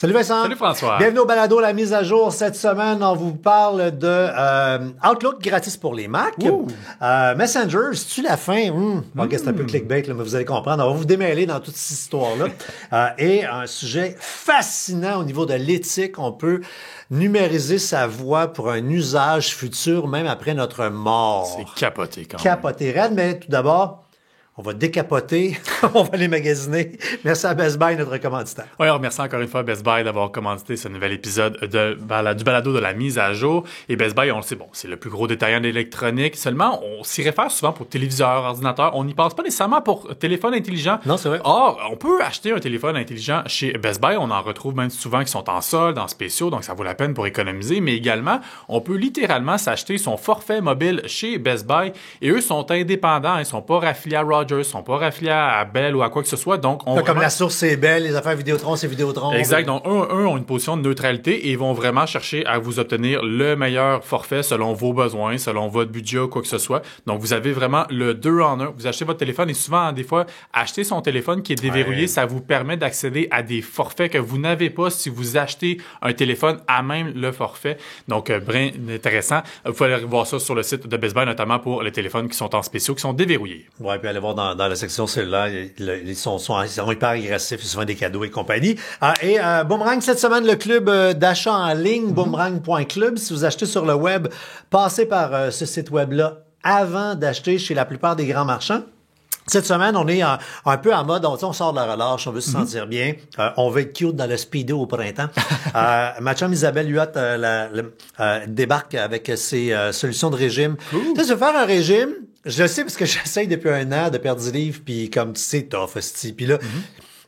Salut Vincent. Salut François. Bienvenue au balado La mise à jour. Cette semaine, on vous parle de Outlook gratis pour les Mac. Messenger, c'est-tu la fin? C'est un peu clickbait, là, mais vous allez comprendre. On va vous démêler dans toute cette histoire-là. Et un sujet fascinant au niveau de l'éthique. On peut numériser sa voix pour un usage futur, même après notre mort. C'est capoté quand même. Capoté raide, mais tout d'abord... On va décapoter, on va les magasiner. Merci à Best Buy, notre commanditaire. Oui, on remercie encore une fois Best Buy d'avoir commandité ce nouvel épisode du balado de la mise à jour. Et Best Buy, on le sait, bon, c'est le plus gros détaillant d'électronique. Seulement, on s'y réfère souvent pour téléviseur, ordinateur. On n'y pense pas nécessairement pour téléphone intelligent. Non, c'est vrai. Or, on peut acheter un téléphone intelligent chez Best Buy. On en retrouve même souvent qui sont en solde, en spéciaux, donc ça vaut la peine pour économiser. Mais également, on peut littéralement s'acheter son forfait mobile chez Best Buy. Et eux sont indépendants. Ils sont pas raffiliés à Rogers, sont pas raffiliés à Bell ou à quoi que ce soit. Donc, Comme la source, c'est Bell, les affaires Vidéotron, c'est Vidéotron. Exact. Donc, eux ont une position de neutralité et ils vont vraiment chercher à vous obtenir le meilleur forfait selon vos besoins, selon votre budget ou quoi que ce soit. Donc, vous avez vraiment le 2 en 1. Vous achetez votre téléphone et souvent, des fois, acheter son téléphone qui est déverrouillé, ça vous permet d'accéder à des forfaits que vous n'avez pas si vous achetez un téléphone à même le forfait. Donc, bien intéressant. Vous pouvez aller voir ça sur le site de Best Buy, notamment pour les téléphones qui sont en spéciaux, qui sont déverrouillés. Ouais, puis allez voir dans la section cellulaire, ils sont hyper agressifs, ils souvent des cadeaux et compagnie. Et Boomerang, cette semaine, le club d'achat en ligne, boomerang.club. Si vous achetez sur le web, passez par ce site web-là avant d'acheter chez la plupart des grands marchands. Cette semaine, on est un peu en mode, on sort de la relâche, on veut se sentir bien, on veut être cute dans le speedo au printemps. Ma chum Isabelle Huot débarque avec ses solutions de régime. Cool. Tu sais, faire un régime, je le sais parce que j'essaye depuis un an de perdre 10 livres, puis comme tu sais, tough, hostie. Puis là,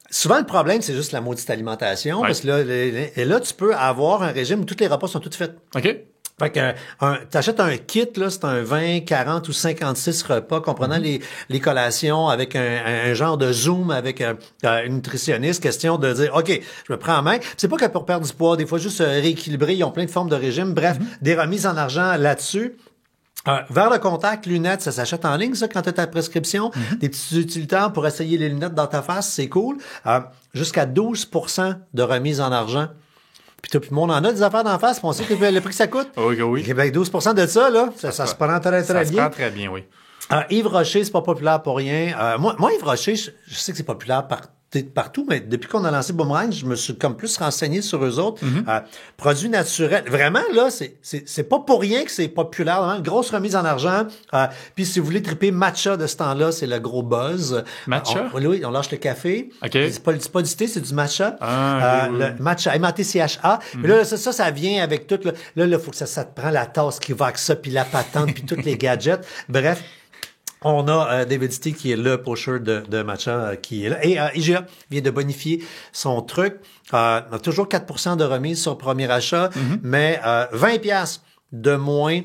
souvent le problème, c'est juste la maudite alimentation, parce que là, tu peux avoir un régime où tous les repas sont tous faits. OK. Fait que t'achètes un kit, là, c'est un 20, 40 ou 56 repas comprenant les collations avec un genre de zoom avec une nutritionniste, question de dire, OK, je me prends en main. C'est pas que pour perdre du poids, des fois juste rééquilibrer, ils ont plein de formes de régime. Bref, des remises en argent là-dessus. Vers le contact, lunettes, ça s'achète en ligne, ça, quand tu as ta prescription. Des petits utilitaires pour essayer les lunettes dans ta face, c'est cool. Jusqu'à 12% de remise en argent. Puis tout le monde en a des affaires d'en face, puis on sait que le prix que ça coûte. Oui. Et bien, 12% de ça, là, ça se prend très bien. Ça se prend très bien, oui. Yves Rocher, c'est pas populaire pour rien. Moi, Yves Rocher, je sais que c'est populaire partout, mais depuis qu'on a lancé Boomerang, je me suis comme plus renseigné sur eux autres. Produits naturels. Vraiment, là, c'est pas pour rien que c'est populaire. Vraiment, une grosse remise en argent. Puis si vous voulez triper matcha de ce temps-là, c'est le gros buzz. Matcha? Oui, on lâche le café. OK. C'est pas du thé, c'est du matcha. Oui. Le matcha, M-A-T-C-H-A. Mais là, ça vient avec tout. Là, faut que ça te prend la tasse qui va avec ça, puis la patente, puis tous les gadgets. Bref. On a David City qui est le pusher de matcha qui est là. Et IGA vient de bonifier son truc. On a toujours 4% de remise sur premier achat, mais 20 piastres de moins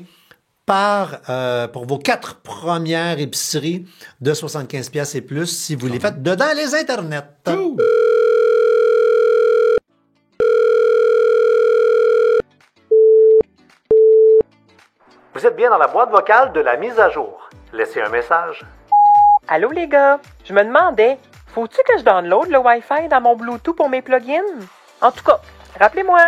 pour vos 4 premières épiceries de 75 piastres et plus si vous les faites dedans les internets. Vous êtes bien dans la boîte vocale de la mise à jour. Laissez un message. Allô les gars, je me demandais, faut-tu que je download le Wi-Fi dans mon Bluetooth pour mes plugins? En tout cas, rappelez-moi.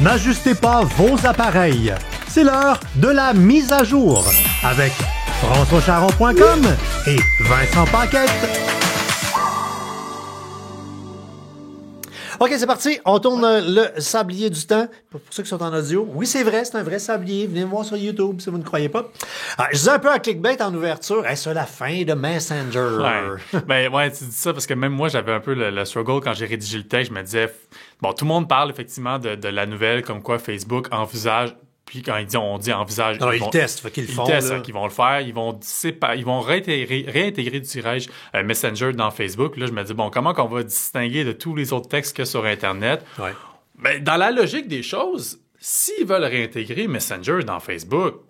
N'ajustez pas vos appareils. C'est l'heure de la mise à jour avec FrançoisCharron.com et Vincent Paquette. OK, c'est parti. On tourne le sablier du temps. Pour ceux qui sont en audio, oui, c'est vrai, c'est un vrai sablier. Venez me voir sur YouTube si vous ne croyez pas. Je disais un peu à clickbait en ouverture. C'est la fin de Messenger. Ouais, tu dis ça parce que même moi, j'avais un peu le struggle quand j'ai rédigé le texte. Je me disais, bon, tout le monde parle effectivement de la nouvelle comme quoi Facebook envisage. Puis quand on dit envisage, ils testent, fait qu'ils le font. Ils testent, qu'ils vont le faire, ils vont réintégrer du tirage Messenger dans Facebook. Là, je me dis, bon, comment qu'on va distinguer de tous les autres textes qu'il y a sur Internet? Ouais. Ben, dans la logique des choses, s'ils veulent réintégrer Messenger dans Facebook,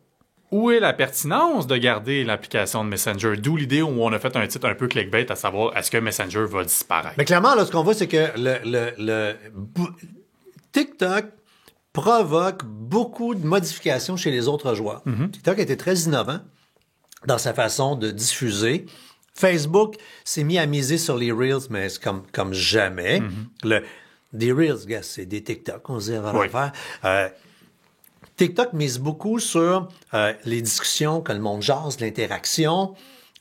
où est la pertinence de garder l'application de Messenger? D'où l'idée où on a fait un titre un peu clickbait, à savoir, est-ce que Messenger va disparaître? Mais clairement, là, ce qu'on voit, c'est que le TikTok provoque beaucoup de modifications chez les autres joueurs. TikTok a été très innovant dans sa façon de diffuser Facebook s'est mis à miser sur les Reels, mais c'est comme jamais. Des Reels, gars, c'est des TikTok, on se dit avant d'en faire. TikTok mise beaucoup sur les discussions, que le monde jase, l'interaction.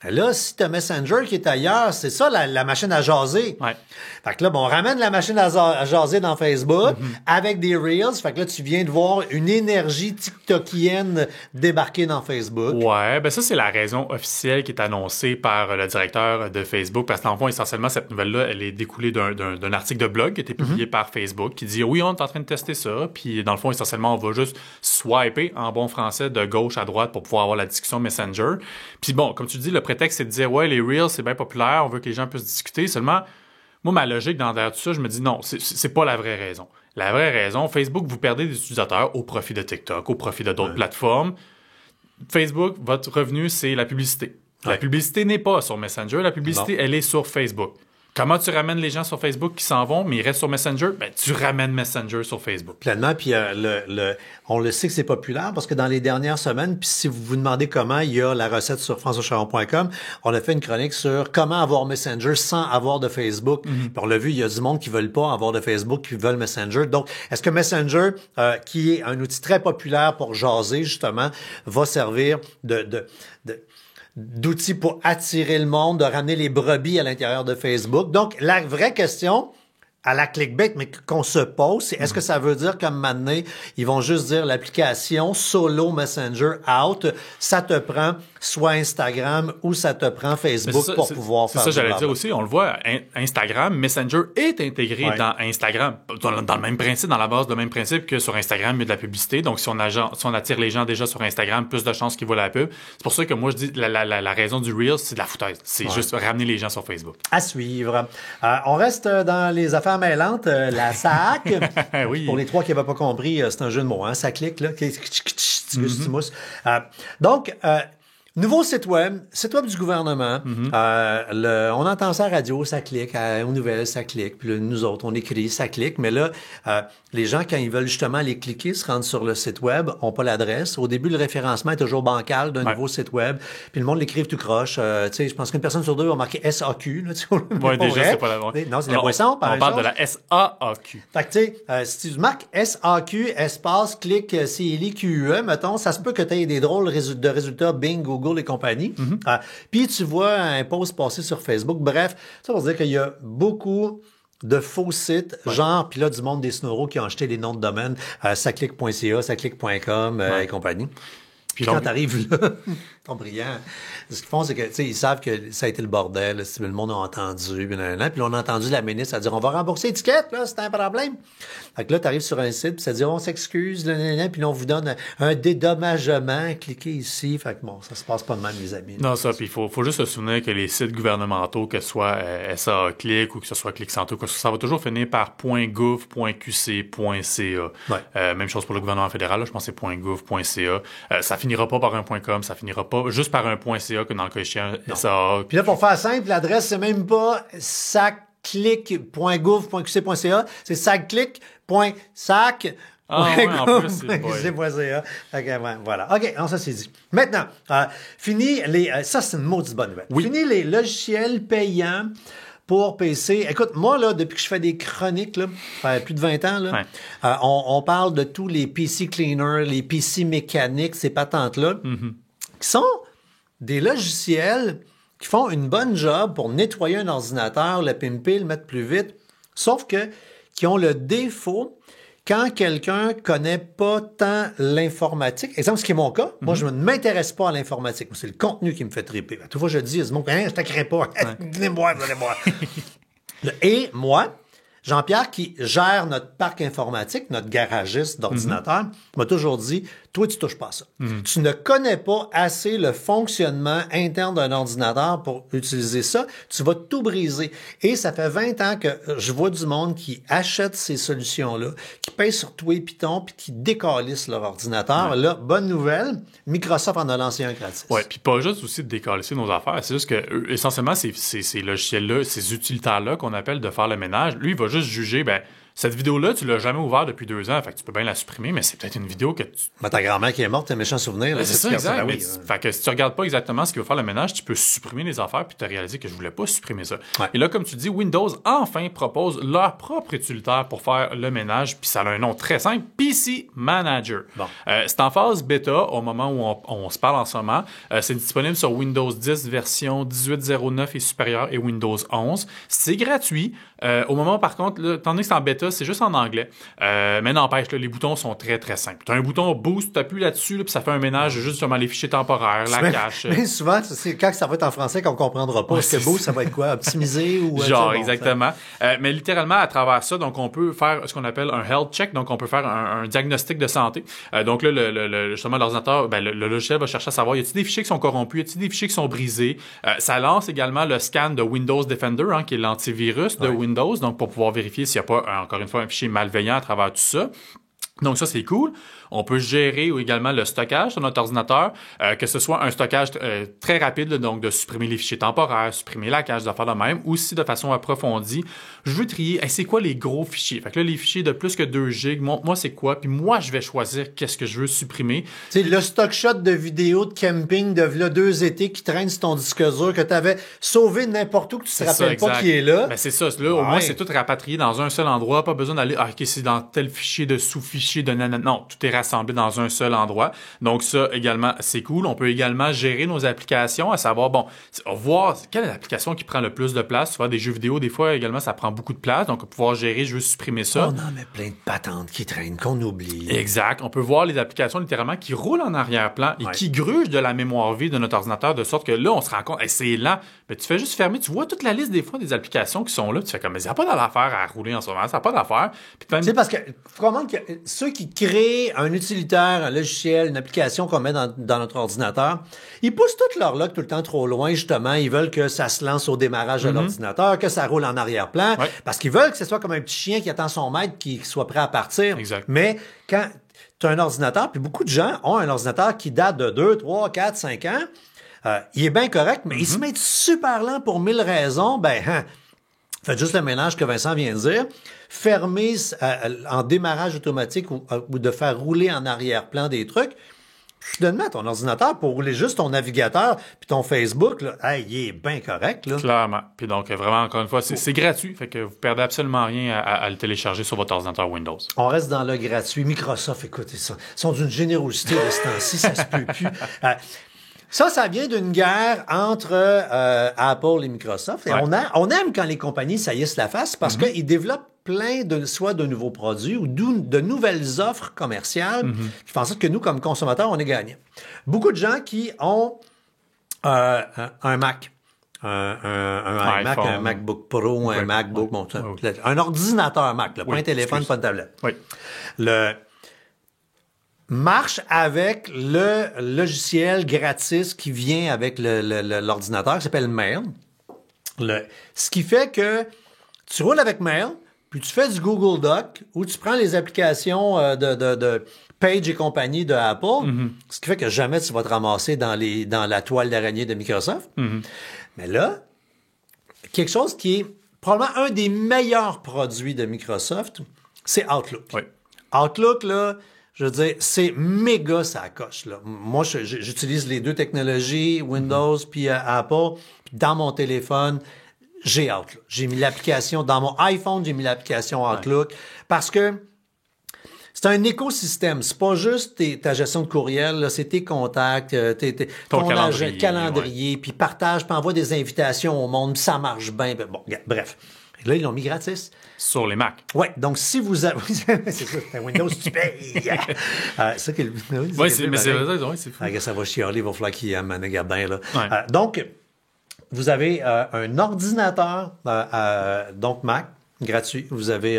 Là, si tu as Messenger qui est ailleurs, c'est ça la machine à jaser. Ouais. Fait que là, on ramène la machine à jaser dans Facebook avec des Reels. Fait que là, tu viens de voir une énergie TikTokienne débarquer dans Facebook. Ouais, ben ça, c'est la raison officielle qui est annoncée par le directeur de Facebook, parce qu'en fond, essentiellement, cette nouvelle-là, elle est découlée d'un article de blog qui a été publié par Facebook, qui dit « Oui, on est en train de tester ça », puis dans le fond, essentiellement, on va juste swiper en bon français de gauche à droite pour pouvoir avoir la discussion Messenger. Puis bon, comme tu dis, le prétexte, c'est de dire « Ouais, les Reels, c'est bien populaire, on veut que les gens puissent discuter », seulement... Moi, ma logique derrière tout ça, je me dis non, c'est pas la vraie raison. La vraie raison, Facebook, vous perdez des utilisateurs au profit de TikTok, au profit de d'autres plateformes. Facebook, votre revenu, c'est la publicité. La publicité n'est pas sur Messenger, la publicité, elle est sur Facebook. Comment tu ramènes les gens sur Facebook qui s'en vont, mais ils restent sur Messenger? Ben, tu ramènes Messenger sur Facebook. Pleinement, puis on le sait que c'est populaire parce que dans les dernières semaines, puis si vous vous demandez comment, il y a la recette sur françoischaron.com, on a fait une chronique sur comment avoir Messenger sans avoir de Facebook. Puis on l'a vu, il y a du monde qui veulent pas avoir de Facebook, qui veulent Messenger. Donc, est-ce que Messenger, qui est un outil très populaire pour jaser, justement, va servir d'outils pour attirer le monde, de ramener les brebis à l'intérieur de Facebook. Donc, la vraie question à la clickbait, mais qu'on se pose, c'est est-ce que ça veut dire qu'à un moment donné, ils vont juste dire l'application solo Messenger out, ça te prend soit Instagram ou ça te prend Facebook pour pouvoir faire ça, j'allais dire aussi, on le voit, Instagram, Messenger est intégré dans Instagram, dans le même principe, dans la base, le même principe que sur Instagram, il y a de la publicité. Donc, si on attire les gens déjà sur Instagram, plus de chances qu'ils voient la pub. C'est pour ça que moi, je dis la raison du Reels, c'est de la foutaise. C'est juste ramener les gens sur Facebook. À suivre. On reste dans les affaires mêlantes, la SAC. Oui. Pour les trois qui n'avaient pas compris, c'est un jeu de mots, hein? Ça clique, là. Donc, nouveau site web du gouvernement. On entend ça à la radio, ça clique, aux nouvelles, ça clique. Puis là, nous autres, on écrit, ça clique. Mais là, les gens, quand ils veulent justement aller cliquer, se rendre sur le site web, n'ont pas l'adresse. Au début, le référencement est toujours bancal d'un nouveau site web. Puis le monde l'écrive tout croche. Tu sais, je pense qu'une personne sur deux va marquer SAQ. Là, oui, déjà, c'est pas la bonne. Non, c'est la boisson, par exemple. On parle de la SAAQ. Fait que, tu sais, si tu marques SAQ, espace, clic, CLIQE, mettons, ça se peut que tu aies des drôles de résultats Bing, Google et compagnie. Puis tu vois un post passer sur Facebook. Bref, ça veut dire qu'il y a beaucoup de faux sites, genre, puis là, du monde des snoros qui ont acheté les noms de domaine, saclic.ca, saclic.com et compagnie. Puis quand t'arrives là, ils sont brillants. Ce qu'ils font, c'est que, tu sais, ils savent que ça a été le bordel, là, si le monde a entendu, puis on a entendu la ministre à dire, on va rembourser l'étiquette, là, c'est un problème. Fait que là, t'arrives sur un site, puis ça dit, on s'excuse, puis là, on vous donne un dédommagement, cliquez ici. Fait que bon, ça se passe pas de mal, les amis. Non, ça, puis il faut juste se souvenir que les sites gouvernementaux, que ce soit SAA Click ou que ce soit Clic Santé, ça va toujours finir par .gouv.qc.ca. Même chose pour le gouvernement fédéral, là, je pense que c'est .gouv.ca. Ça finira pas par un .com, ça finira pas juste par un .ca que dans le cas échéant SAA. Puis là, pour faire simple, l'adresse, c'est même pas saclic.gouv.qc.ca, c'est saclic.sac. Ah ouais, en plus, c'est .ca. Okay, voilà. OK, non, ça c'est dit. Maintenant, fini ça c'est une maudite bonne nouvelle. Oui. Fini les logiciels payants pour PC. Écoute, moi, là, depuis que je fais des chroniques, là, plus de 20 ans, là, on parle de tous les PC cleaners, les PC mécaniques, ces patentes-là, qui sont des logiciels qui font une bonne job pour nettoyer un ordinateur, le pimper, le mettre plus vite, sauf que qui ont le défaut quand quelqu'un connaît pas tant l'informatique, exemple, ce qui est mon cas, moi, je ne m'intéresse pas à l'informatique. C'est le contenu qui me fait triper. Tout fois, je dis, je ne t'inquiète pas. Venez voir, vous allez voir. Et moi, Jean-Pierre, qui gère notre parc informatique, notre garagiste d'ordinateur, m'a toujours dit, toi, tu touches pas à ça. Tu ne connais pas assez le fonctionnement interne d'un ordinateur pour utiliser ça. Tu vas tout briser. Et ça fait 20 ans que je vois du monde qui achète ces solutions-là, qui paye sur tout et Python, puis qui décalissent leur ordinateur. Là, bonne nouvelle, Microsoft en a lancé un gratis. Oui, puis pas juste aussi de décalisser nos affaires. C'est juste que, essentiellement, ces logiciels-là, ces utilitaires-là qu'on appelle de faire le ménage, lui, il va juste juger, Cette vidéo-là, tu l'as jamais ouverte depuis 2 ans, fait que tu peux bien la supprimer, mais c'est peut-être une vidéo que tu... Ben, ta grand-mère qui est morte, t'as un méchant souvenir. C'est ça, exact. Oui, Fait que si tu regardes pas exactement ce qui va faire le ménage, tu peux supprimer les affaires puis tu as réalisé que je voulais pas supprimer ça. Ouais. Et là, comme tu dis, Windows enfin propose leur propre utilitaire pour faire le ménage, puis ça a un nom très simple, PC Manager. Bon. C'est en phase bêta au moment où on se parle en ce moment. C'est disponible sur Windows 10 version 18.09 et supérieure et Windows 11. C'est gratuit. Au moment, par contre, là, étant donné que c'est en bêta, c'est juste en anglais. Mais n'empêche, là, les boutons sont très, très simples. Tu as un bouton Boost, tu appuies là-dessus, là, puis ça fait un ménage juste sur les fichiers temporaires, la cache. Mais souvent, c'est quand ça va être en français qu'on comprendra pas. Est-ce que Boost, ça va être quoi? Optimiser ou... Genre, exactement. Mais littéralement, à travers ça, donc on peut faire ce qu'on appelle un health check, donc on peut faire un diagnostic de santé. Donc là, justement, l'ordinateur, le logiciel va chercher à savoir, y a-t-il des fichiers qui sont corrompus, y a-t-il des fichiers qui sont brisés. Ça lance également le scan de Windows Defender, qui est l'antivirus de Windows, donc pour pouvoir vérifier s'il n'y a pas, encore une fois, un fichier malveillant à travers tout ça. Donc ça, c'est cool. On peut gérer également le stockage sur notre ordinateur, que ce soit un stockage très rapide, là, donc de supprimer les fichiers temporaires, supprimer la cache, de faire de même, ou si de façon approfondie, je veux trier, c'est quoi les gros fichiers? Fait que là, les fichiers de plus que 2 gigs, moi c'est quoi? Puis moi, je vais choisir qu'est-ce que je veux supprimer. Tu sais, le stock shot de vidéos de camping de là 2 étés qui traîne sur ton disque dur, que tu avais sauvé n'importe où, que tu te rappelles pas qui est là. Ben c'est ça. Là, au moins, c'est tout rapatrié dans un seul endroit. Pas besoin d'aller, OK, c'est dans tel fichier de sous-fichier de nanana. Non, tout est rassemblé dans un seul endroit. Donc ça, également, c'est cool. On peut également gérer nos applications, à savoir, voir quelle est l'application qui prend le plus de place. Tu vois, des jeux vidéo, des fois, également, ça prend beaucoup de place. Donc, on peut pouvoir gérer, je veux supprimer ça. On en met plein de patentes qui traînent, qu'on oublie. Exact. On peut voir les applications, littéralement, qui roulent en arrière-plan et qui grugent de la mémoire vive de notre ordinateur, de sorte que là, on se rend compte, c'est lent. Mais tu fais juste fermer, tu vois toute la liste, des fois, des applications qui sont là. Tu fais comme, mais il n'y a pas d'affaire à rouler en ce moment. Ça n'a pas d'affaire. Tu sais, parce que, faut comprendre que ceux qui créent un utilitaire, un logiciel, une application qu'on met dans notre ordinateur, ils poussent tout leur lock tout le temps trop loin, justement. Ils veulent que ça se lance au démarrage de l'ordinateur, que ça roule en arrière-plan, parce qu'ils veulent que ce soit comme un petit chien qui attend son maître, qui soit prêt à partir. Exact. Mais quand tu as un ordinateur, puis beaucoup de gens ont un ordinateur qui date de 2, 3, 4, 5 ans, il est bien correct, mais il se met super lent pour 1000 raisons, faites juste le ménage que Vincent vient de dire. Fermer en démarrage automatique ou de faire rouler en arrière-plan des trucs. Soudainement, ton ordinateur, pour rouler juste ton navigateur puis ton Facebook, là, il est bien correct. Là. Clairement. Puis donc, vraiment, encore une fois, c'est gratuit. Fait que vous perdez absolument rien à le télécharger sur votre ordinateur Windows. On reste dans le gratuit. Microsoft, écoutez ça. Ils sont d'une générosité de ce temps-ci, ça se peut plus. Ça vient d'une guerre entre Apple et Microsoft. Et on aime quand les compagnies saillissent la face parce qu'ils développent plein soit de nouveaux produits ou de nouvelles offres commerciales qui font en sorte que nous, comme consommateurs, on est gagnants. Beaucoup de gens qui ont un Mac. Un iMac, un MacBook Pro, un MacBook, un ordinateur Mac, pas un téléphone, pas une tablette. Oui. Marche avec le logiciel gratis qui vient avec l'ordinateur, qui s'appelle Mail. Ce qui fait que tu roules avec Mail, puis tu fais du Google Doc, ou tu prends les applications de Page et compagnie de Apple, ce qui fait que jamais tu vas te ramasser dans la toile d'araignée de Microsoft. Mais là, quelque chose qui est probablement un des meilleurs produits de Microsoft, c'est Outlook. Oui. Outlook, là, je veux dire, c'est méga ça coche, là. Moi, j'utilise les deux technologies, Windows puis Apple. Puis dans mon téléphone, j'ai Outlook. J'ai mis l'application, dans mon iPhone, j'ai mis l'application Outlook parce que c'est un écosystème. C'est pas juste ta gestion de courriel, là, c'est tes contacts, ton calendrier, puis partage, puis envoie des invitations au monde, puis ça marche bien. Bon, bref. Et là, ils l'ont mis gratis. Sur les Mac. Oui, donc si vous avez... c'est ça, c'est un Windows, tu payes. C'est ça qu'il... Oui, c'est vrai, c'est fou. Ça va chialer, il va falloir qu'il amène Gardin, là. Ouais. Donc, vous avez un ordinateur, donc Mac, gratuit. Vous avez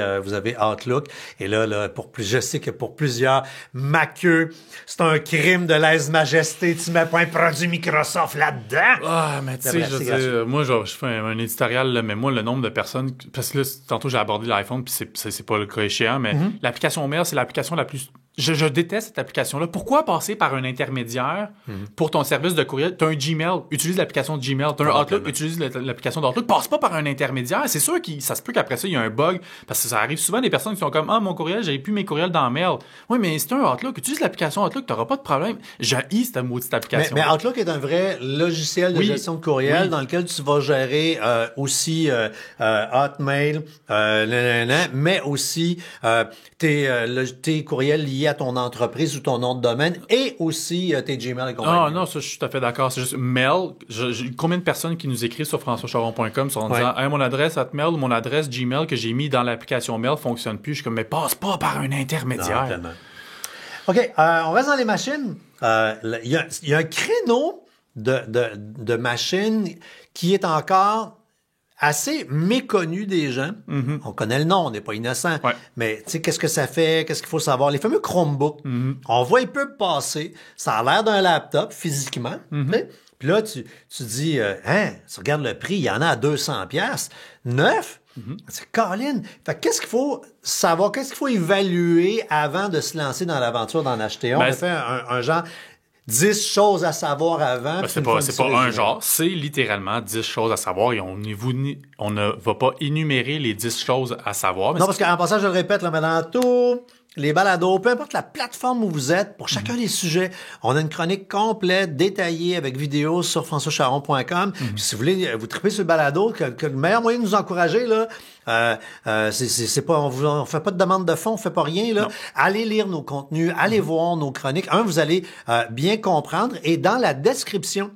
Outlook. Et là, je sais que pour plusieurs maqueux, c'est un crime de lèse-majesté. Tu mets pas un produit Microsoft là-dedans. Ah, mais tu sais, je veux dire, moi, je fais un éditorial, là, mais moi, le nombre de personnes, parce que là, tantôt, j'ai abordé l'iPhone, puis c'est pas le cas échéant, mais l'application Mail, c'est l'application la plus Je déteste cette application-là. Pourquoi passer par un intermédiaire pour ton service de courriel? Tu as un Gmail, utilise l'application de Gmail. Tu as un Outlook, utilise l'application d'Outlook. Passe pas par un intermédiaire. C'est sûr que ça se peut qu'après ça, il y a un bug. Parce que ça arrive souvent des personnes qui sont comme « Ah, mon courriel, j'avais plus mes courriels dans Mail. » Oui, mais c'est un Outlook. Utilise l'application Outlook, tu n'auras pas de problème. J'haïs cette maudite application. Mais Outlook est un vrai logiciel de gestion de courriel dans lequel tu vas gérer aussi Hotmail, mais aussi tes courriels liés à ton entreprise ou ton nom de domaine et aussi tes Gmail et compagnie. Ah non, ça, je suis tout à fait d'accord. C'est juste Mail. J'ai combien de personnes qui nous écrivent sur françoischaron.com en disant hey, mon adresse Hotmail ou mon adresse Gmail que j'ai mis dans l'application Mail fonctionne plus. Je suis comme, mais passe pas par un intermédiaire. Non, OK, on reste dans les machines. Il y a un créneau de machines qui est encore assez méconnu des gens. On connaît le nom, on n'est pas innocent. Ouais. Mais tu sais, qu'est-ce que ça fait? Qu'est-ce qu'il faut savoir? Les fameux Chromebooks. On voit un peu passer. Ça a l'air d'un laptop physiquement. Puis là, tu dis, tu regardes le prix, il y en a à 200$. Neuf? C'est Colin. Fait qu'est-ce qu'il faut savoir? Qu'est-ce qu'il faut évaluer avant de se lancer dans l'aventure d'en acheter un? On a fait un genre 10 choses à savoir avant. C'est pas un genre, c'est littéralement 10 choses à savoir et on ne va pas énumérer les 10 choses à savoir. Non, parce qu'en passant, je le répète, là, maintenant, tous les balados, peu importe la plateforme où vous êtes, pour chacun des sujets, on a une chronique complète, détaillée, avec vidéo sur françoischaron.com. Puis si vous voulez vous triper sur le balado, que le meilleur moyen de nous encourager, là, c'est pas, on fait pas de demande de fonds, on fait pas rien, là. Non. Allez lire nos contenus, allez voir nos chroniques. Vous allez bien comprendre. Et dans la description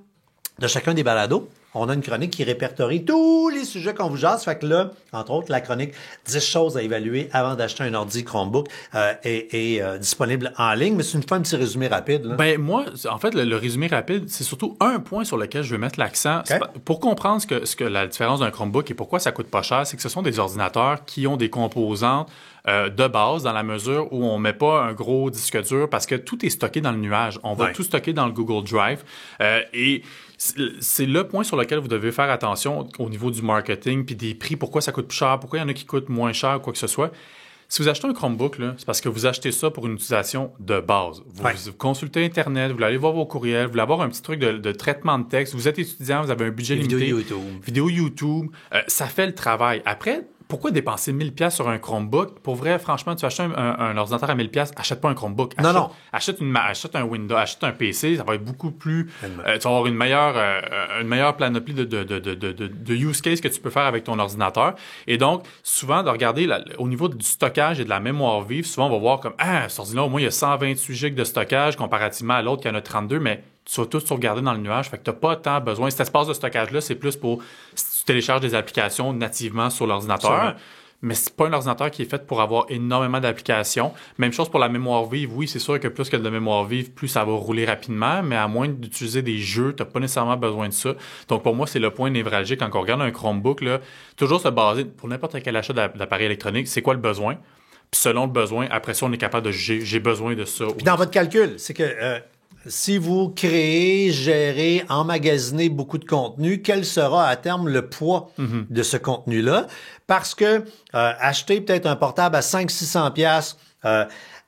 de chacun des balados, on a une chronique qui répertorie tous les sujets qu'on vous jase. Fait que là, entre autres, la chronique 10 choses à évaluer avant d'acheter un ordi Chromebook est disponible en ligne. Mais c'est une fois un petit résumé rapide. Là. Ben moi, en fait, le résumé rapide, c'est surtout un point sur lequel je veux mettre l'accent. Okay. Pour comprendre ce que la différence d'un Chromebook et pourquoi ça coûte pas cher, c'est que ce sont des ordinateurs qui ont des composantes de base dans la mesure où on met pas un gros disque dur parce que tout est stocké dans le nuage. On va tout stocker dans le Google Drive et c'est le point sur lequel vous devez faire attention au niveau du marketing puis des prix. Pourquoi ça coûte plus cher? Pourquoi il y en a qui coûtent moins cher ou quoi que ce soit? Si vous achetez un Chromebook, là, c'est parce que vous achetez ça pour une utilisation de base. Vous consultez Internet, vous allez voir vos courriels, vous voulez avoir un petit truc de traitement de texte. Vous êtes étudiant, vous avez un budget limité. Vidéo YouTube. Ça fait le travail. Après, pourquoi dépenser 1000$ sur un Chromebook? Pour vrai, franchement, tu achètes un ordinateur à 1000$, achète pas un Chromebook. Achète un Windows, achète un PC, ça va être beaucoup plus... tu vas avoir une meilleure panoplie de use case que tu peux faire avec ton ordinateur. Et donc, souvent, de regarder au niveau du stockage et de la mémoire vive, souvent, on va voir comme, cet ordinateur, au moins, il y a 128 GB de stockage comparativement à l'autre qui en a 32, mais tu vas tout sauvegarder dans le nuage. Fait que tu n'as pas tant besoin. Cet espace de stockage-là, c'est plus pour si tu télécharges des applications nativement sur l'ordinateur. Mais c'est pas un ordinateur qui est fait pour avoir énormément d'applications. Même chose pour la mémoire vive. Oui, c'est sûr que plus que de mémoire vive, plus ça va rouler rapidement. Mais à moins d'utiliser des jeux, tu n'as pas nécessairement besoin de ça. Donc, pour moi, c'est le point névralgique quand on regarde un Chromebook. Là, toujours se baser, pour n'importe quel achat d'appareil électronique, c'est quoi le besoin? Puis selon le besoin, après ça, on est capable de juger, j'ai besoin de ça. Puis dans votre calcul, c'est que... si vous créez, gérez, emmagasinez beaucoup de contenu, quel sera à terme le poids de ce contenu-là? Parce que acheter peut-être un portable à 500-600$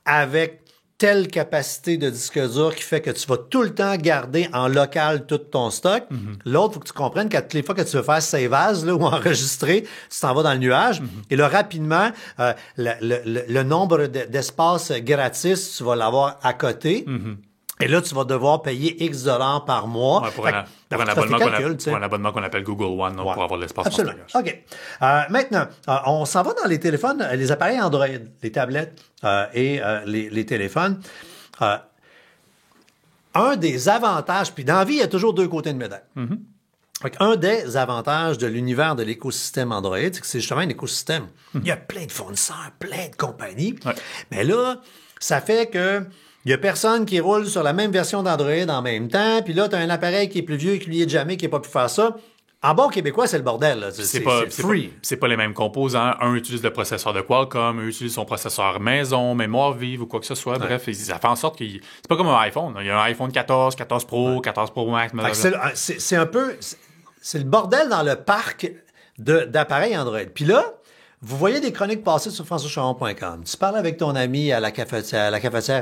avec telle capacité de disque dur qui fait que tu vas tout le temps garder en local tout ton stock. L'autre, il faut que tu comprennes qu'à toutes les fois que tu veux faire save as là, ou enregistrer, tu t'en vas dans le nuage. Et là, rapidement, le nombre d'espaces gratis, tu vas l'avoir à côté. Et là, tu vas devoir payer X $ par mois. Ouais, pour un abonnement qu'on appelle Google One, pour avoir de l'espace. Absolument. OK. Maintenant, on s'en va dans les téléphones, les appareils Android, les tablettes et les téléphones. Un des avantages, puis dans la vie, il y a toujours deux côtés de médaille. Un des avantages de l'univers de l'écosystème Android, c'est que c'est justement un écosystème. Il y a plein de fournisseurs, plein de compagnies. Mais là, ça fait que il y a personne qui roule sur la même version d'Android en même temps. Puis là, tu as un appareil qui est plus vieux et qui lui est jamais, qui n'a pas pu faire ça. En bon québécois, c'est le bordel. Là. C'est free. C'est pas les mêmes composants. Un utilise le processeur de Qualcomm, un utilise son processeur maison, mémoire vive ou quoi que ce soit. Bref, ça fait en sorte que c'est pas comme un iPhone. Il y a un iPhone 14, 14 Pro, 14 Pro Max. C'est un peu... C'est le bordel dans le parc d'appareils Android. Puis là, vous voyez des chroniques passer sur françoischaron.com. Tu parles avec ton ami à la cafetière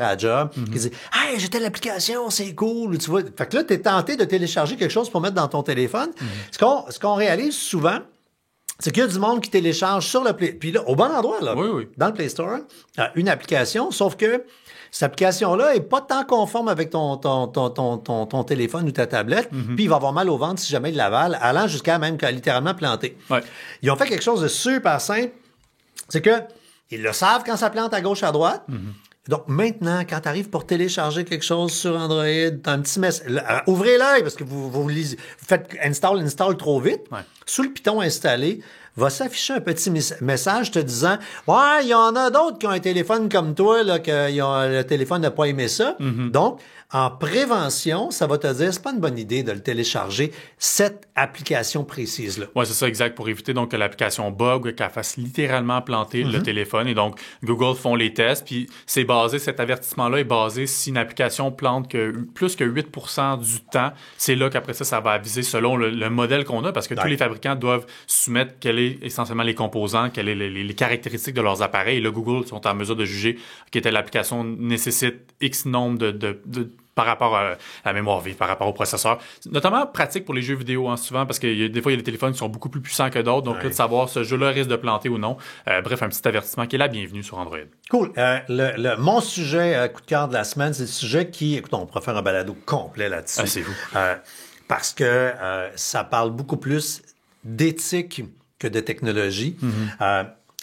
à la job, qui dit « Hey, j'ai telle application, c'est cool! » Tu vois, fait que là, t'es tenté de télécharger quelque chose pour mettre dans ton téléphone. Ce qu'on réalise souvent, c'est qu'il y a du monde qui télécharge sur le Play... Puis là, au bon endroit, là, dans le Play Store, une application, sauf que cette application-là est pas tant conforme avec ton téléphone ou ta tablette, puis il va avoir mal au ventre si jamais il l'avale, allant jusqu'à même littéralement planter. Ouais. Ils ont fait quelque chose de super simple, c'est que ils le savent quand ça plante à gauche, à droite. Donc maintenant, quand tu arrives pour télécharger quelque chose sur Android, t'as un petit message. Ouvrez l'œil parce que vous faites install trop vite. Ouais. Sous le piton installé, va s'afficher un petit message te disant « Ouais, il y en a d'autres qui ont un téléphone comme toi, là, que le téléphone n'a pas aimé ça. Donc, en prévention, ça va te dire c'est pas une bonne idée de le télécharger, cette application précise-là. Oui, c'est ça, exact, pour éviter donc que l'application bug, qu'elle fasse littéralement planter le téléphone. Et donc, Google font les tests, puis cet avertissement-là est basé si une application plante que plus que 8% du temps, c'est là qu'après ça va aviser selon le modèle qu'on a, parce que tous les fabricants doivent soumettre quels est essentiellement les composants, quelles sont les caractéristiques de leurs appareils. Et là, Google sont en mesure de juger que telle application nécessite X nombre de par rapport à la mémoire vive, par rapport au processeur. Notamment pratique pour les jeux vidéo, souvent, parce que des fois, il y a des téléphones qui sont beaucoup plus puissants que d'autres. Donc, là, de savoir ce jeu-là risque de planter ou non. Bref, un petit avertissement qui est la bienvenue sur Android. Cool. Mon sujet coup de cœur de la semaine, c'est le sujet qui... Écoute, on pourrait faire un balado complet là-dessus. C'est vous. Parce que ça parle beaucoup plus d'éthique que de technologie.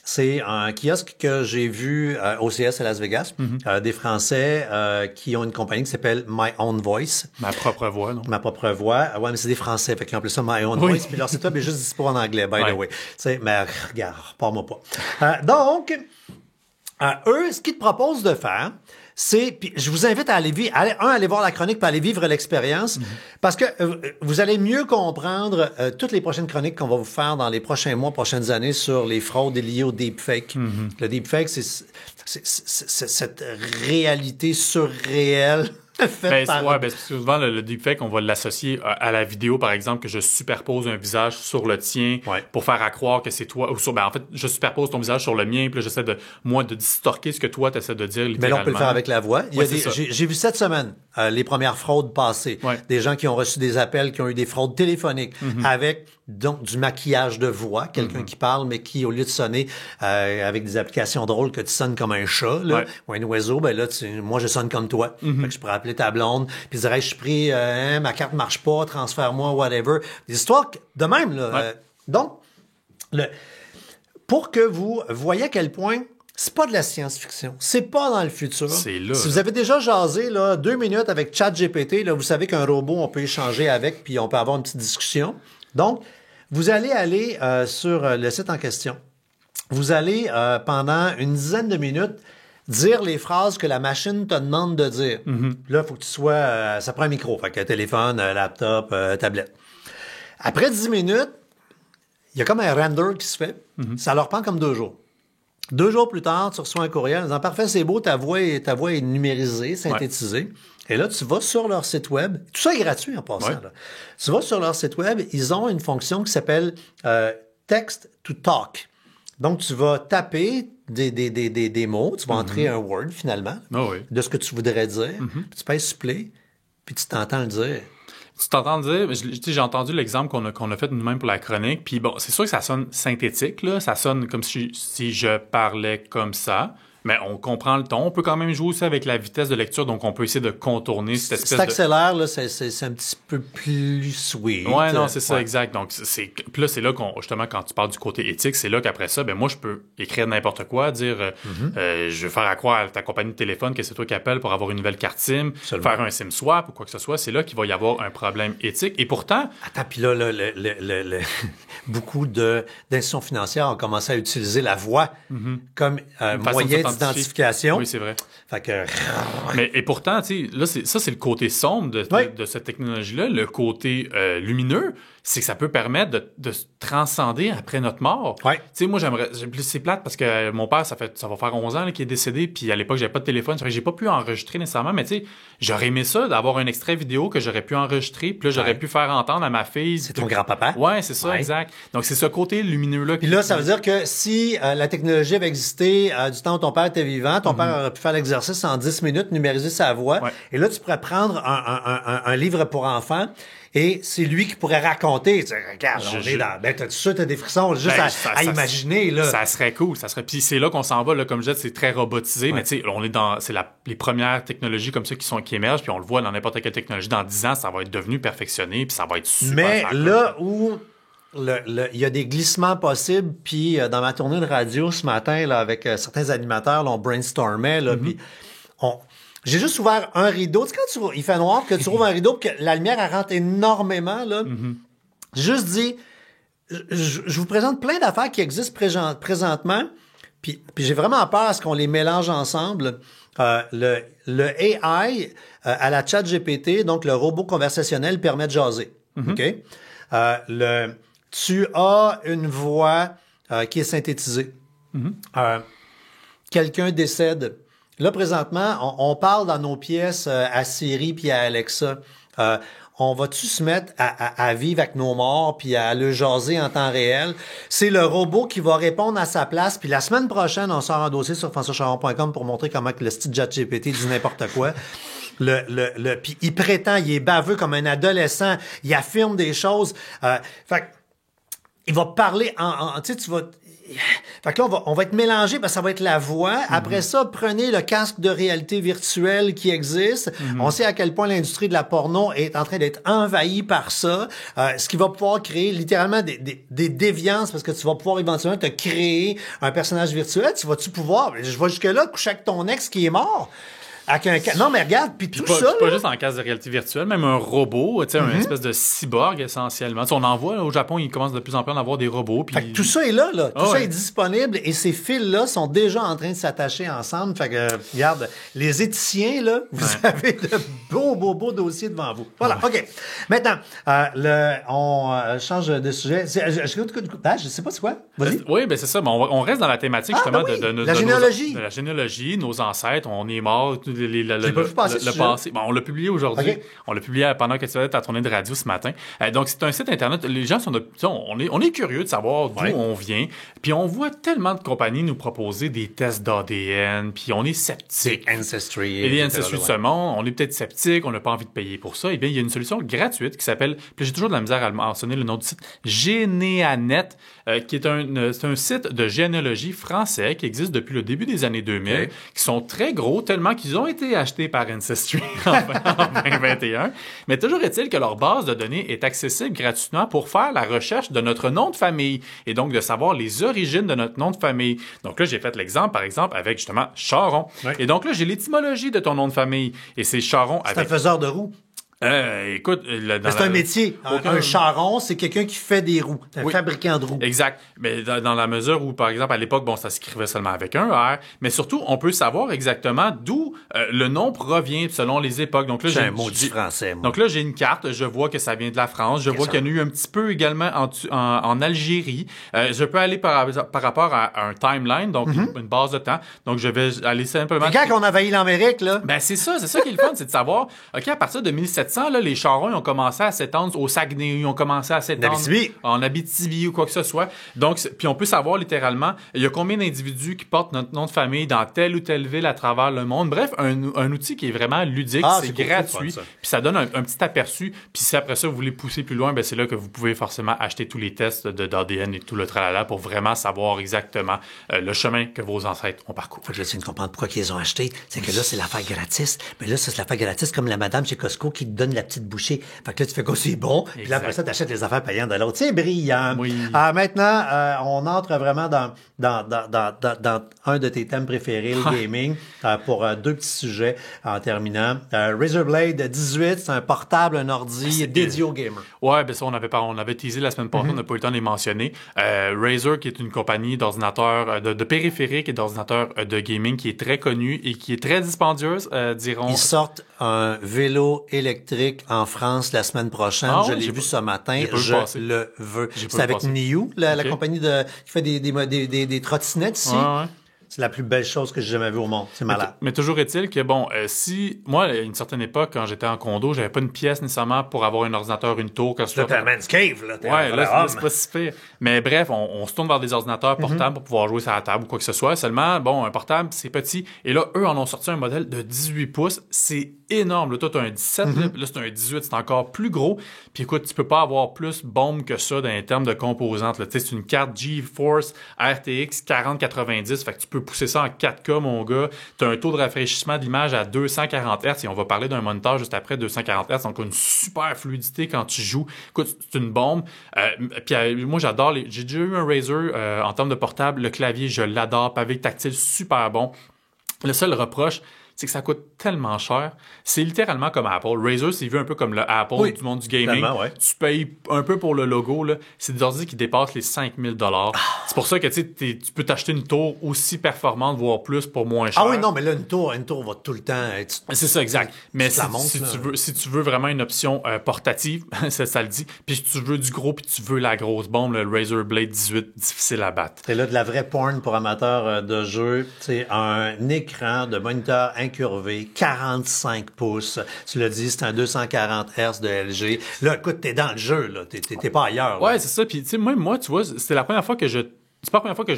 C'est un kiosque que j'ai vu au CS à Las Vegas, des Français qui ont une compagnie qui s'appelle My Own Voice. Ma propre voix, non? Ma propre voix. Ouais, mais c'est des Français, fait qu'ils ont appelé ça My Own Voice. Puis leur site web est juste dispo en anglais, by the way. Mais regarde, repars-moi pas. Donc, eux, ce qu'ils te proposent de faire, puis je vous invite à aller voir la chronique puis aller vivre l'expérience parce que vous allez mieux comprendre toutes les prochaines chroniques qu'on va vous faire dans les prochains mois, prochaines années sur les fraudes liées au deepfake. Le deepfake, c'est cette réalité surréelle. Souvent, le deepfake, on va l'associer à la vidéo, par exemple, que je superpose un visage sur le tien pour faire à croire que c'est toi. En fait, je superpose ton visage sur le mien, puis là, j'essaie de distorquer ce que toi, tu essaies de dire littéralement. Mais là, on peut le faire avec la voix. J'ai vu cette semaine les premières fraudes passées. Des gens qui ont reçu des appels, qui ont eu des fraudes téléphoniques avec donc du maquillage de voix, quelqu'un qui parle, mais qui, au lieu de sonner avec des applications drôles, que tu sonnes comme un chat là, ou un oiseau, ben là, moi, je sonne comme toi. Fait que je pourrais appeler ta blonde, puis dirais, je suis pris, ma carte marche pas, transfère-moi, whatever. Des histoires de même, là. Donc, pour que vous voyez à quel point c'est pas de la science-fiction. C'est pas dans le futur. C'est là. Si vous avez déjà jasé, 2 minutes avec ChatGPT, là, vous savez qu'un robot, on peut échanger avec, puis on peut avoir une petite discussion. Donc, vous allez aller sur le site en question. Vous allez, pendant une dizaine de minutes, dire les phrases que la machine te demande de dire. Là, il faut que tu sois... ça prend un micro, fait que téléphone, laptop, tablette. Après 10 minutes, il y a comme un render qui se fait. Ça leur prend comme 2 jours. 2 jours plus tard, tu reçois un courriel en disant « Parfait, c'est beau, ta voix est numérisée, synthétisée. » Et là, tu vas sur leur site web. Tout ça est gratuit en passant. Là. Tu vas sur leur site web, ils ont une fonction qui s'appelle Text to Talk. Donc, tu vas taper des mots, tu vas entrer un word finalement de ce que tu voudrais dire. Puis tu pèses sur play, puis tu t'entends le dire. Tu t'entends dire, j'ai entendu l'exemple qu'on a fait nous-mêmes pour la chronique, puis bon, c'est sûr que ça sonne synthétique, là, ça sonne comme si je parlais comme ça, mais on comprend le ton. On peut quand même jouer aussi avec la vitesse de lecture, donc on peut essayer de contourner cette espèce de... Si t'accélères, là, c'est un petit peu plus sweet. Ouais, non, c'est ça, exact. Donc, puis là, c'est là justement, quand tu parles du côté éthique, c'est là qu'après ça, moi, je peux écrire n'importe quoi, dire, je vais faire à croire à ta compagnie de téléphone que c'est toi qui appelles pour avoir une nouvelle carte SIM, faire un SIM swap ou quoi que ce soit. C'est là qu'il va y avoir un problème éthique. Et pourtant... Attends, puis là, beaucoup d'institutions financières ont commencé à utiliser la voix comme moyen d'identification. Oui, c'est vrai. Fait que... Et pourtant, tu sais, là, c'est le côté sombre de cette technologie-là. Le côté lumineux, c'est que ça peut permettre de se transcender après notre mort. Ouais. Tu sais, moi, c'est plate parce que mon père, ça va faire 11 ans qu'il est décédé, puis à l'époque, j'avais pas de téléphone. Ça fait que j'ai pas pu enregistrer nécessairement, mais tu sais, j'aurais aimé ça, d'avoir un extrait vidéo que j'aurais pu enregistrer, puis là, j'aurais pu faire entendre à ma fille. C'est ton grand-papa? Ouais, c'est ça, exact. Donc, c'est ce côté lumineux-là. Puis là, ça veut dire que si la technologie avait existé du temps où ton père était vivant, ton père aurait pu faire l'exercice en 10 minutes, numériser sa voix. Ouais. Et là, tu pourrais prendre un livre pour enfants et c'est lui qui pourrait raconter. Regarde, on est dans... Ben, t'as des frissons juste à imaginer, là. Ça serait cool. Puis c'est là qu'on s'en va, là. Comme je disais, c'est très robotisé. Ouais. Mais tu sais, on est c'est les premières technologies comme ça qui émergent, puis on le voit dans n'importe quelle technologie. Dans 10 ans, ça va être devenu perfectionné, puis ça va être super. Mais là où... il y a des glissements possibles, puis dans ma tournée de radio ce matin, là, avec certains animateurs, là, on brainstormait, là, puis j'ai juste ouvert un rideau. Tu sais, quand il fait noir, que tu ouvres un rideau, que la lumière, elle rentre énormément, là. J'ai juste dit, je vous présente plein d'affaires qui existent présentement, puis j'ai vraiment peur à ce qu'on les mélange ensemble. Le AI à la ChatGPT, donc le robot conversationnel, permet de jaser. OK? Tu as une voix qui est synthétisée. Quelqu'un décède. Là, présentement, on parle dans nos pièces à Siri puis à Alexa. On va-tu se mettre à vivre avec nos morts puis à le jaser en temps réel? C'est le robot qui va répondre à sa place. Puis la semaine prochaine, on sort un dossier sur françoischaron.com pour montrer comment que le style ChatGPT dit n'importe quoi. Puis il prétend, il est baveux comme un adolescent. Il affirme des choses. Fait il va parler tu sais, tu vas... Fait que là, on va être mélangé, parce que ça va être la voix. Après ça, prenez le casque de réalité virtuelle qui existe. On sait à quel point l'industrie de la porno est en train d'être envahie par ça. Ce qui va pouvoir créer littéralement des déviances, parce que tu vas pouvoir éventuellement te créer un personnage virtuel. Tu pouvoir, je vais jusque-là, coucher avec ton ex qui est mort. Non, mais regarde, puis tout ça... C'est pas juste en casque de réalité virtuelle, même un robot, tu sais, une espèce de cyborg, essentiellement. Tu sais, on en voit, là, au Japon, ils commencent de plus en plus à en avoir des robots. Puis... Fait que tout ça est là. Tout ça est disponible, et ces fils-là sont déjà en train de s'attacher ensemble. Fait que, regarde, les éthiciens, là, vous avez de beaux dossiers devant vous. Voilà, OK. Maintenant, on change de sujet. Je sais pas c'est quoi. Vas-y. Oui, ben c'est ça. On reste dans la thématique, justement, de la généalogie. De la généalogie, nos ancêtres, on est morts... le passé. Bon, on l'a publié aujourd'hui. Okay. On l'a publié pendant que tu étais à ta tournée de radio ce matin. Donc, c'est un site Internet. Les gens on est curieux de savoir d'où on vient. Puis, on voit tellement de compagnies nous proposer des tests d'ADN. Puis, on est sceptique. Ancestry. Et les Ancestry de ce monde, on est peut-être sceptique. On n'a pas envie de payer pour ça. Eh bien, il y a une solution gratuite qui s'appelle, puis j'ai toujours de la misère à mentionner le nom du site, Généanet, qui est un site de généalogie français qui existe depuis le début des années 2000, qui sont très gros, tellement qu'ils ont été achetés par Ancestry en 2021. Mais toujours est-il que leur base de données est accessible gratuitement pour faire la recherche de notre nom de famille et donc de savoir les origines de notre nom de famille. Donc là, j'ai fait l'exemple, par exemple, avec justement Charon. Ouais. Et donc là, j'ai l'étymologie de ton nom de famille. Et c'est Charon avec... C'est un faiseur de roues. Écoute, c'est un métier. Un charron, c'est quelqu'un qui fait des roues. Un fabricant de roues. Exact. Mais dans la mesure où, par exemple, à l'époque, ça s'écrivait seulement avec un R. Mais surtout, on peut savoir exactement d'où le nom provient selon les époques. Donc là, j'ai un mot du français, moi. Donc là, j'ai une carte. Je vois que ça vient de la France. Je vois qu'il y en a eu un petit peu également en Algérie. Je peux aller par rapport à un timeline, donc une base de temps. Donc, je vais aller simplement... Quand on a envahi l'Amérique, là... Ben, c'est ça qui est le fun, c'est de savoir, OK, à partir de 1700, là, les charrons, ils ont commencé à s'étendre au Saguenay, ils ont commencé à s'étendre en Abitibi ou quoi que ce soit. Donc, puis on peut savoir littéralement, il y a combien d'individus qui portent notre nom de famille dans telle ou telle ville à travers le monde. Bref, un outil qui est vraiment ludique, c'est gratuit, puis ça donne un petit aperçu. Puis si après ça, vous voulez pousser plus loin, ben c'est là que vous pouvez forcément acheter tous les tests d'ADN et tout le tralala pour vraiment savoir exactement le chemin que vos ancêtres ont parcouru. Faut que je viens de comprendre pourquoi ils ont acheté. C'est que là, c'est l'affaire gratis. Mais là, ça, c'est l'affaire gratis comme la madame chez Costco qui te donne la petite bouchée. Fait que là, tu fais quoi, c'est bon. Puis là, après ça, tu achètes les affaires payantes de l'autre. C'est brillant. Oui. Maintenant, on entre vraiment dans un de tes thèmes préférés, le gaming, pour deux petits sujets en terminant. Razer Blade 18, c'est un portable, un ordi dédié aux gamers. Ouais, ben ça, on avait teasé la semaine passée, on n'a pas eu le temps de les mentionner. Razer, qui est une compagnie d'ordinateurs, de périphériques et d'ordinateurs de gaming qui est très connue et qui est très dispendieuse, diront. Ils sortent un vélo électrique en France la semaine prochaine. Je l'ai vu ce matin. Je le veux. C'est avec Niu, la compagnie qui fait des trottinettes ici. Ouais. C'est la plus belle chose que j'ai jamais vue au monde. C'est malade. Mais toujours est-il que, bon, moi, à une certaine époque, quand j'étais en condo, j'avais pas une pièce nécessairement pour avoir un ordinateur, une tour. Là, t'es un man's cave, là. Là, c'est pas si pire. Mais bref, on se tourne vers des ordinateurs portables pour pouvoir jouer sur la table ou quoi que ce soit. Seulement, bon, un portable, c'est petit. Et là, eux en ont sorti un modèle de 18 pouces. C'est énorme. Là, toi, t'as un 17, là, c'est un 18. C'est encore plus gros. Puis écoute, tu peux pas avoir plus bombe que ça dans les termes de composantes. Tu sais, c'est une carte GeForce RTX 4090. Fait que tu peux pousser ça en 4K, mon gars. Tu as un taux de rafraîchissement de l'image à 240 Hz et on va parler d'un moniteur juste après 240 Hz. Donc, une super fluidité quand tu joues. Écoute, c'est une bombe. Puis moi, j'adore j'ai déjà eu un Razer en termes de portable. Le clavier, je l'adore. Pavé tactile, super bon. Le seul reproche, c'est que ça coûte tellement cher. C'est littéralement comme Apple. Razer, c'est vu un peu comme le Apple du monde du gaming. Ouais. Tu payes un peu pour le logo, là. C'est des ordi qui dépassent les 5 000 $. C'est pour ça que tu peux t'acheter une tour aussi performante, voire plus, pour moins cher. Ah oui, non, mais là, une tour va tout le temps être... C'est ça, exact. Mais si tu veux vraiment une option portative, ça le dit, puis si tu veux du gros puis tu veux la grosse bombe, le Razer Blade 18, difficile à battre. C'est là de la vraie porn pour amateurs de jeux. C'est un écran de moniteur incurvé, 45 pouces. Tu l'as dit, c'est un 240 Hz de LG. Là, écoute, t'es dans le jeu, là. T'es pas ailleurs. Là. Ouais, c'est ça. Puis, tu sais, moi, tu vois, c'était la première fois que c'est pas la première fois que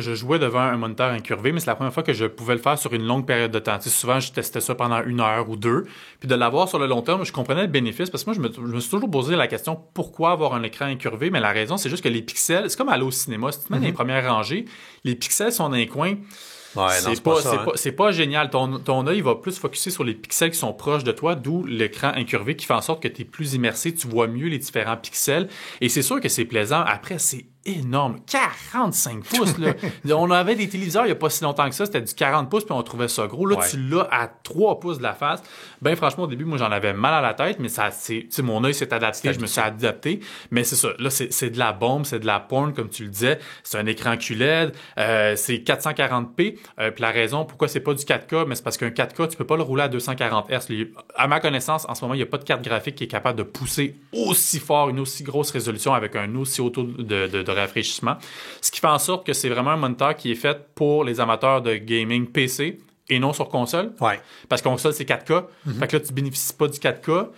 je jouais devant un moniteur incurvé, mais c'est la première fois que je pouvais le faire sur une longue période de temps. Tu sais, souvent, je testais ça pendant 1 heure ou 2. Puis de l'avoir sur le long terme, je comprenais le bénéfice parce que moi, je me suis toujours posé la question pourquoi avoir un écran incurvé, mais la raison, c'est juste que les pixels, c'est comme aller au cinéma. Si tu te mets dans les premières rangées, les pixels sont dans les coins. Ouais, c'est pas génial. Ton œil va plus focusser sur les pixels qui sont proches de toi, d'où l'écran incurvé qui fait en sorte que tu es plus immersé, tu vois mieux les différents pixels. Et c'est sûr que c'est plaisant. Après, c'est énorme. 45 pouces, là. On avait des téléviseurs il n'y a pas si longtemps que ça, c'était du 40 pouces, puis on trouvait ça gros. Là, tu l'as à 3 pouces de la face. Ben, franchement, au début, moi, j'en avais mal à la tête, mais mon œil s'est adapté, je me suis adapté. Mais c'est ça. Là, c'est de la bombe, c'est de la porn, comme tu le disais. C'est un écran QLED, c'est 440p. Puis la raison pourquoi c'est pas du 4K, mais c'est parce qu'un 4K, tu peux pas le rouler à 240 Hz. À ma connaissance, en ce moment, il n'y a pas de carte graphique qui est capable de pousser aussi fort, une aussi grosse résolution avec un aussi haut taux de rafraîchissement. Ce qui fait en sorte que c'est vraiment un moniteur qui est fait pour les amateurs de gaming PC et non sur console. Ouais. Parce que console, c'est 4K. Fait que là, tu bénéficies pas du 4K.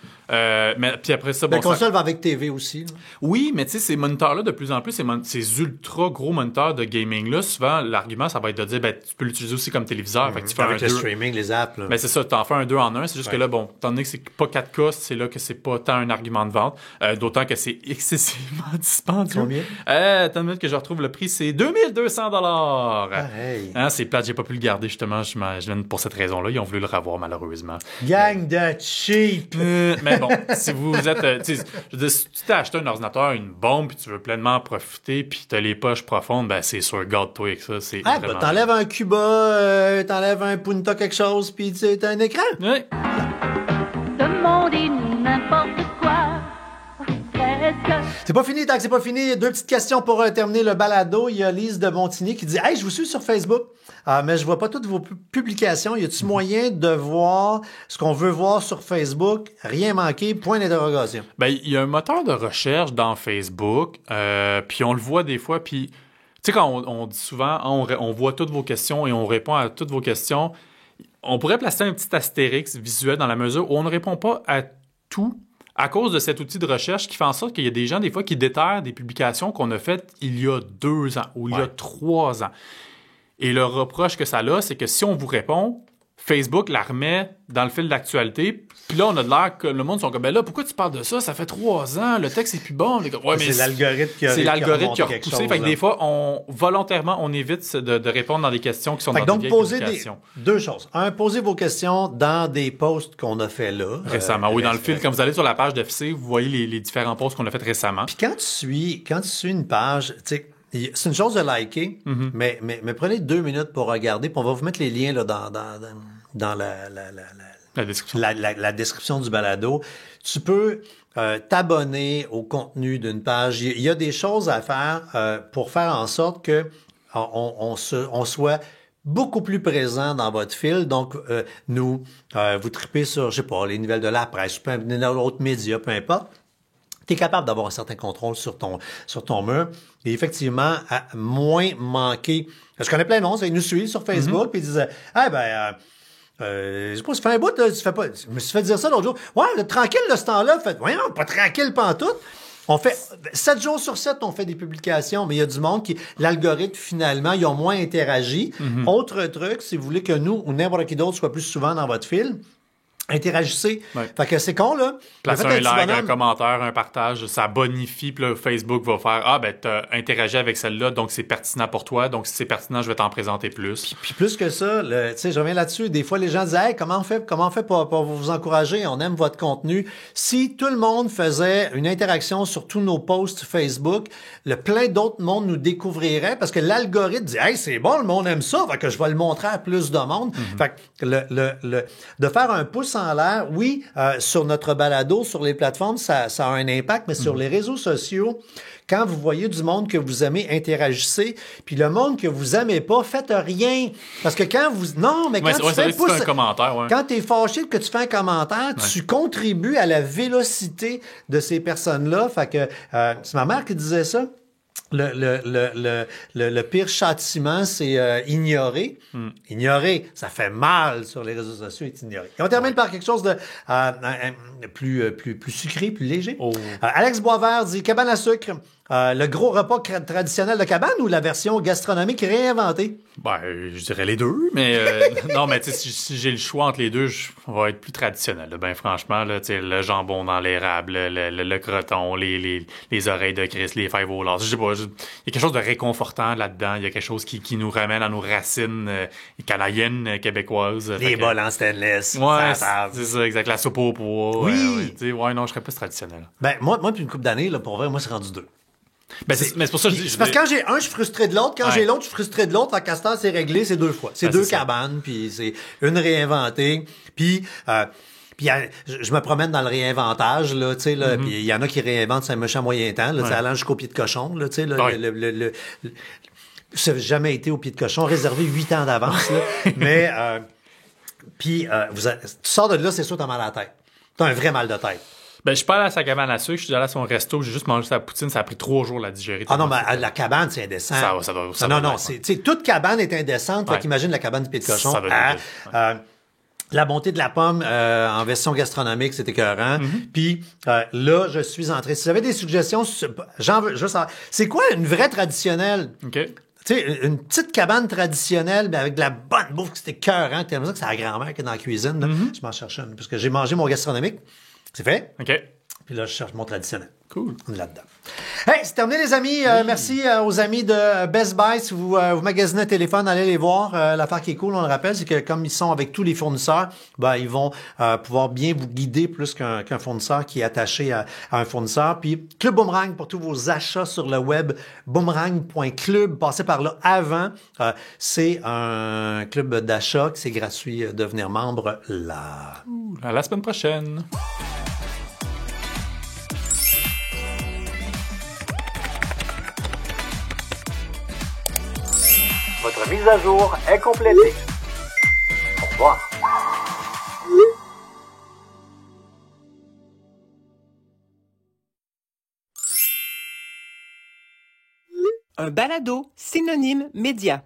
Mais puis après ça, bon, la console va avec TV aussi. Là. Oui, mais tu sais, ces moniteurs-là, de plus en plus, ces ultra gros moniteurs de gaming-là, souvent, l'argument, ça va être de dire, ben, tu peux l'utiliser aussi comme téléviseur. Fait que tu fais avec le streaming, les apps. Là. Ben, c'est ça, tu en fais un 2 en 1. C'est juste que là, bon, étant donné que c'est pas 4K, c'est là que c'est pas tant un argument de vente. D'autant que c'est excessivement dispendieux. Combien? Attends une minute que je retrouve le prix, c'est 2200 $. Hey. Hein, c'est plate, j'ai pas pu le garder, justement. Je viens pour cette raison-là. Ils ont voulu le revoir, malheureusement. Gang de cheap! Mais bon, si vous êtes... si tu t'es acheté un ordinateur, une bombe, puis tu veux pleinement profiter, puis t'as les poches profondes, ben c'est sûr, garde-toi avec ça. C'est ben t'enlèves un Cuba, t'enlèves un Punta quelque chose, puis t'as un écran. Oui. Demandez n'importe quoi. Presque. C'est pas fini, tant que c'est pas fini. 2 petites questions pour terminer le balado. Il y a Lise de Montigny qui dit « Hey, je vous suis sur Facebook, mais je vois pas toutes vos publications. Y a-t-il moyen de voir ce qu'on veut voir sur Facebook? Rien manqué, point d'interrogation. » Ben, il y a un moteur de recherche dans Facebook, puis on le voit des fois, puis tu sais, quand on dit souvent, on voit toutes vos questions et on répond à toutes vos questions, on pourrait placer un petit astérix visuel dans la mesure où on ne répond pas à tout à cause de cet outil de recherche qui fait en sorte qu'il y a des gens, des fois, qui déterrent des publications qu'on a faites il y a 2 ans ou il y a 3 ans. Et le reproche que ça a, c'est que si on vous répond, Facebook la remet dans le fil d'actualité. Puis là, on a de l'air que le monde sont comme, ben là, pourquoi tu parles de ça? Ça fait 3 ans, le texte est plus bon. Ouais, mais c'est l'algorithme qui a C'est l'algorithme qui a quelque repoussé. chose, Fait que là. des fois, volontairement, on évite de répondre dans des questions qui sont Fait dans que des donc, vieilles posez publications. deux choses. Un, posez vos questions dans des posts qu'on a fait là. Récemment, oui, dans le fil. Quand vous allez sur la page de FC, vous voyez les différents posts qu'on a fait récemment. Puis quand tu suis une page, tu sais, c'est une chose de liker, mais prenez 2 minutes pour regarder, puis on va vous mettre les liens là, dans La description. la description du balado. Tu peux t'abonner au contenu d'une page. Il y a des choses à faire pour faire en sorte que on soit beaucoup plus présent dans votre fil. Donc, vous tripez sur, je sais pas, les nouvelles de la presse, peu autre média, peu importe. Tu es capable d'avoir un certain contrôle sur ton mur. Et effectivement, à moins manquer. Je connais plein de monde, ils nous suivent sur Facebook, puis ils disaient, je sais pas, ça fait un bout, là, tu fais pas. Je me suis fait dire ça l'autre jour. Ouais, là, tranquille de ce temps-là. Voyons, pas tranquille pantoute. On fait 7 jours sur 7, on fait des publications, mais il y a du monde l'algorithme, finalement, ils ont moins interagi. Autre truc, si vous voulez que nous ou n'importe qui d'autre soit plus souvent dans votre fil, interagissez. Ouais. Fait que c'est con, là. Placez Faites un petit like, bonhomme. un commentaire, un partage, ça bonifie, puis là, Facebook va faire t'as interagi avec celle-là, donc c'est pertinent pour toi, donc si c'est pertinent, je vais t'en présenter plus. Puis plus que ça, tu sais, je reviens là-dessus. Des fois, les gens disent, hey, comment on fait pour vous encourager? On aime votre contenu. Si tout le monde faisait une interaction sur tous nos posts Facebook, plein d'autres mondes nous découvriraient parce que l'algorithme dit, hey, c'est bon, le monde aime ça, fait que je vais le montrer à plus de monde. Fait que de faire un pouce en l'air, oui, sur notre balado, sur les plateformes, ça a un impact, mais sur les réseaux sociaux, quand vous voyez du monde que vous aimez, interagissez. Puis le monde que vous aimez pas, faites rien. Parce que quand vous... Non, mais quand tu fais un commentaire, ouais. Quand t'es fâché que tu fais un commentaire, tu contribues à la vélocité de ces personnes-là. Fait que c'est ma mère qui disait ça. Le pire châtiment, c'est ignorer. Ignorer, ça fait mal sur les réseaux sociaux, être ignoré. Et on termine par quelque chose de plus sucré, plus léger. Oh. Alex Boisvert dit cabane à sucre. Le gros repas traditionnel de cabane ou la version gastronomique réinventée? Ben, je dirais les deux, mais non, mais tu sais, si j'ai le choix entre les deux, on va être plus traditionnel. Là. Ben franchement, là, tu sais, le jambon dans l'érable, le croton, les oreilles de Christ, les fèves au lard. Je sais pas, il y a quelque chose de réconfortant là-dedans. Il y a quelque chose qui nous ramène à nos racines canadiennes, québécoises. Les bols en stainless. Ouais, c'est ça, exact. La soupe au pois. Oui. Tu sais, ouais, non, je serais plus traditionnel. Ben moi, puis une couple d'années, là, pour vrai, moi, c'est rendu 2. Mais c'est pour ça que je dis. Parce que quand j'ai un, je suis frustré de l'autre. Quand j'ai l'autre, je suis frustré de l'autre. À Castor, c'est réglé, c'est 2 fois. C'est 2 cabanes, puis c'est une réinventée. Puis je me promène dans le réinventage, là, tu sais, là. Puis il y en a qui réinventent c'est un méchant moyen temps, là, allant jusqu'au pied de cochon, là, tu sais, là, ça n'a jamais été au pied de cochon, réservé 8 ans d'avance, là. Mais, tu sors de là, c'est sûr, t'as mal à la tête. T'as un vrai mal de tête. Ben, je suis pas allé à sa cabane à sucre, je suis allé à son resto, j'ai juste mangé sa poutine, ça a pris 3 jours à la digérer. Ah non, mais la cabane, c'est indécent. Non, toute cabane est indécente, fait qu'imagine la cabane du pied de cochon. Ça va la bonté de la pomme en version gastronomique, c'était écœurant. Puis là, je suis entré. Si vous avez des suggestions, j'en veux juste savoir. C'est quoi une vraie traditionnelle? OK. Tu sais, une petite cabane traditionnelle, mais avec de la bonne bouffe, c'était écœurant. T'as l'impression que c'est la grand-mère qui est dans la cuisine. Là. Je m'en cherche une, parce que j'ai mangé mon gastronomique. C'est fait. OK. Puis là, je cherche mon traditionnel. Cool. On est là-dedans. Hey, c'est terminé, les amis. Merci aux amis de Best Buy. Si vous magasinez un téléphone, allez les voir. L'affaire qui est cool, on le rappelle, c'est que comme ils sont avec tous les fournisseurs, ben, ils vont pouvoir bien vous guider plus qu'un fournisseur qui est attaché à un fournisseur. Puis, Club Boomerang pour tous vos achats sur le web, boomerang.club. Passez par là avant. C'est un club d'achat qui c'est gratuit de devenir membre là. À la semaine prochaine. Votre mise à jour est complétée. Au revoir. Un balado synonyme média.